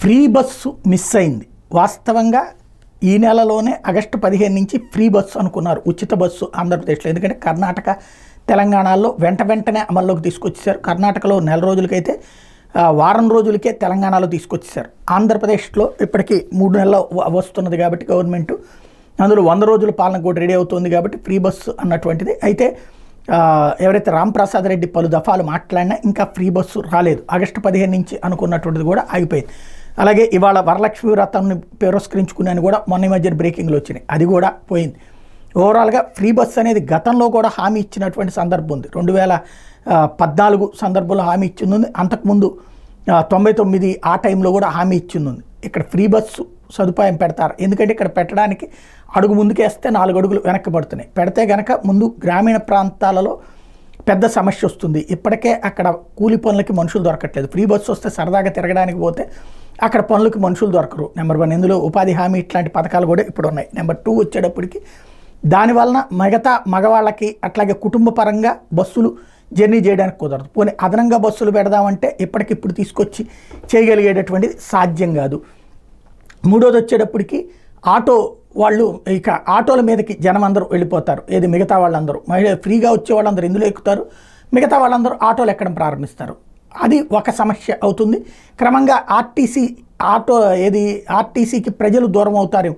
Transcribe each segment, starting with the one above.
Free bus miss అయింది. వాస్తవంగా ఈ నెలలోనే ఆగస్టు 15 నుంచి ఫ్రీ బస్సు అనుకున్నారు, ఉచిత బస్సు ఆంధ్రప్రదేశ్లో. ఎందుకంటే కర్ణాటక, తెలంగాణలో వెంటనే అమల్లోకి తీసుకొచ్చేసారు. కర్ణాటకలో నెల రోజులకైతే, వారం రోజులకే తెలంగాణలో తీసుకొచ్చేసారు. ఆంధ్రప్రదేశ్లో ఇప్పటికీ 3 నెలలు వస్తున్నది కాబట్టి గవర్నమెంట్ అందులో 100 రోజుల పాలన కూడా రెడీ అవుతుంది కాబట్టి ఫ్రీ బస్సు అన్నటువంటిది. అయితే ఎవరైతే రాంప్రసాద్ రెడ్డి పలు దఫాలు మాట్లాడినా ఇంకా ఫ్రీ బస్సు రాలేదు. ఆగస్టు 15 నుంచి అనుకున్నటువంటిది కూడా ఆగిపోయింది. అలాగే ఇవాళ వరలక్ష్మి వ్రతాన్ని పురస్కరించుకున్నాను కూడా మొన్న మధ్య బ్రేకింగ్లు వచ్చినాయి, అది కూడా పోయింది. ఓవరాల్గా ఫ్రీ బస్ అనేది గతంలో కూడా హామీ ఇచ్చినటువంటి సందర్భం ఉంది. 2014 సందర్భంలో హామీ ఇచ్చింది, అంతకుముందు 99 ఆ టైంలో కూడా హామీ ఇచ్చింది. ఇక్కడ ఫ్రీ బస్సు సదుపాయం పెడతారు, ఎందుకంటే ఇక్కడ పెట్టడానికి అడుగు ముందుకేస్తే 4 అడుగులు వెనక్కి పడుతున్నాయి. పెడితే కనుక ముందు గ్రామీణ ప్రాంతాలలో పెద్ద సమస్య వస్తుంది. ఇప్పటికే అక్కడ కూలి పనులకి మనుషులు దొరకట్లేదు. ఫ్రీ బస్సు వస్తే సరదాగా తిరగడానికి పోతే అక్కడ పనులకి మనుషులు దొరకరు. నెంబర్ 1, ఇందులో ఉపాధి హామీ ఇట్లాంటి పథకాలు కూడా ఇప్పుడు ఉన్నాయి. నెంబర్ 2 వచ్చేటప్పటికి దానివలన మిగతా మగవాళ్ళకి అట్లాగే కుటుంబ పరంగా బస్సులు జర్నీ చేయడానికి కుదరదు. పోనీ అదనంగా బస్సులు పెడదామంటే ఇప్పటికిప్పుడు తీసుకొచ్చి చేయగలిగేటటువంటిది సాధ్యం కాదు. 3వది వచ్చేటప్పటికి ఆటో వాళ్ళు, ఇక ఆటోల మీదకి జనం అందరూ వెళ్ళిపోతారు. ఏది మిగతా వాళ్ళందరూ ఫ్రీగా వచ్చే వాళ్ళందరూ ఇందులో ఎక్కుతారు, మిగతా వాళ్ళందరూ ఆటోలు ఎక్కడం ప్రారంభిస్తారు. అది ఒక సమస్య అవుతుంది. క్రమంగా ఆర్టీసీకి ప్రజలు దూరం అవుతారు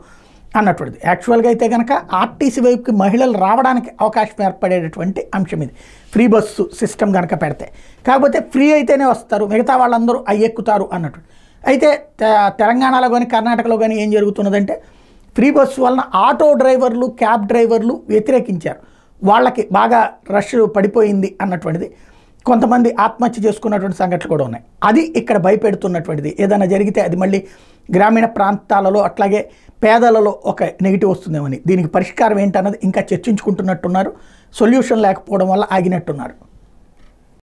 అన్నటువంటిది. యాక్చువల్గా అయితే కనుక ఆర్టీసీ వైపుకి మహిళలు రావడానికి అవకాశం ఏర్పడేటటువంటి అంశం ఇది, ఫ్రీ బస్సు సిస్టమ్ కనుక పెడితే. కాకపోతే ఫ్రీ అయితేనే వస్తారు, మిగతా వాళ్ళందరూ ఎక్కుతారు అన్నట్టు. అయితే తెలంగాణలో కానీ కర్ణాటకలో కానీ ఏం జరుగుతున్నదంటే ఫ్రీ బస్సు వలన ఆటో డ్రైవర్లు, క్యాబ్ డ్రైవర్లు వ్యతిరేకించారు. వాళ్ళకి బాగా రష్ పడిపోయింది అన్నటువంటిది. కొంతమంది ఆత్మహత్య చేసుకున్నటువంటి సంఘటనలు కూడా ఉన్నాయి. అది ఇక్కడ భయపెడుతున్నటువంటిది. ఏదైనా జరిగితే అది మళ్ళీ గ్రామీణ ప్రాంతాలలో అట్లాగే పేదలలో ఒక నెగిటివ్ వస్తుందేమని. దీనికి పరిష్కారం ఏంటన్నది ఇంకా చర్చించుకుంటున్నట్టున్నారు. సొల్యూషన్ లేకపోవడం వల్ల ఆగినట్టున్నారు.